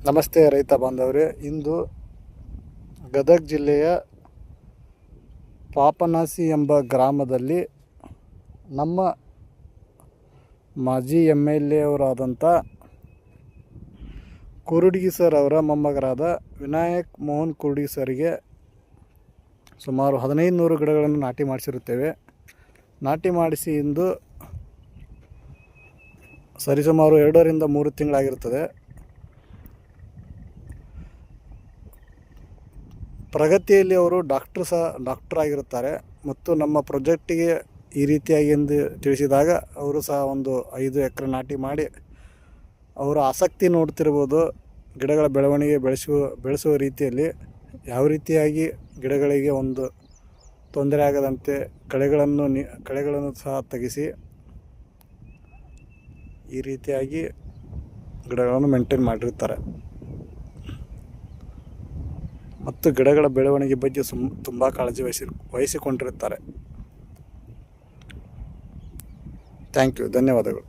ನಮಸ್ತೆ ರೈತ ಬಾಂಧವರೇ. ಇಂದು ಗದಗ ಜಿಲ್ಲೆಯ ಪಾಪನಾಸಿ ಎಂಬ ಗ್ರಾಮದಲ್ಲಿ ನಮ್ಮ ಮಾಜಿ MLA ಅವರಾದಂಥ ಕುರುಡಗಿ ಸರ್ ಅವರ ಮೊಮ್ಮಗರಾದ ವಿನಾಯಕ್ ಮೋಹನ್ ಕುರುಡಗಿ ಸರಿಗೆ ಸುಮಾರು 1500 ಗಿಡಗಳನ್ನು ನಾಟಿ ಮಾಡಿಸಿರುತ್ತೇವೆ. ನಾಟಿ ಮಾಡಿಸಿ ಇಂದು ಸರಿಸುಮಾರು 2 ರಿಂದ 3 ತಿಂಗಳಾಗಿರುತ್ತದೆ. ಪ್ರಗತಿಯಲ್ಲಿ ಅವರು ಡಾಕ್ಟರ್ ಆಗಿರುತ್ತಾರೆ ಮತ್ತು ನಮ್ಮ ಪ್ರಾಜೆಕ್ಟಿಗೆ ಈ ರೀತಿಯಾಗಿ ಎಂದು ತಿಳಿಸಿದಾಗ ಅವರು ಸಹ ಒಂದು 5 ಎಕರೆ ನಾಟಿ ಮಾಡಿ ಅವರ ಆಸಕ್ತಿ ನೋಡ್ತಿರ್ಬೋದು. ಗಿಡಗಳ ಬೆಳವಣಿಗೆ ಬೆಳೆಸುವ ರೀತಿಯಲ್ಲಿ ಯಾವ ರೀತಿಯಾಗಿ ಗಿಡಗಳಿಗೆ ಒಂದು ತೊಂದರೆ ಆಗದಂತೆ ಕಳೆಗಳನ್ನು ಸಹ ತೆಗೆಸಿ ಈ ರೀತಿಯಾಗಿ ಗಿಡಗಳನ್ನು ಮೇಂಟೈನ್ ಮಾಡಿರ್ತಾರೆ ಮತ್ತು ಗಿಡಗಳ ಬೆಳವಣಿಗೆ ಬಗ್ಗೆ ತುಂಬ ಕಾಳಜಿ ವಹಿಸಿಕೊಂಡಿರುತ್ತಾರೆ. ಥ್ಯಾಂಕ್ ಯು, ಧನ್ಯವಾದಗಳು.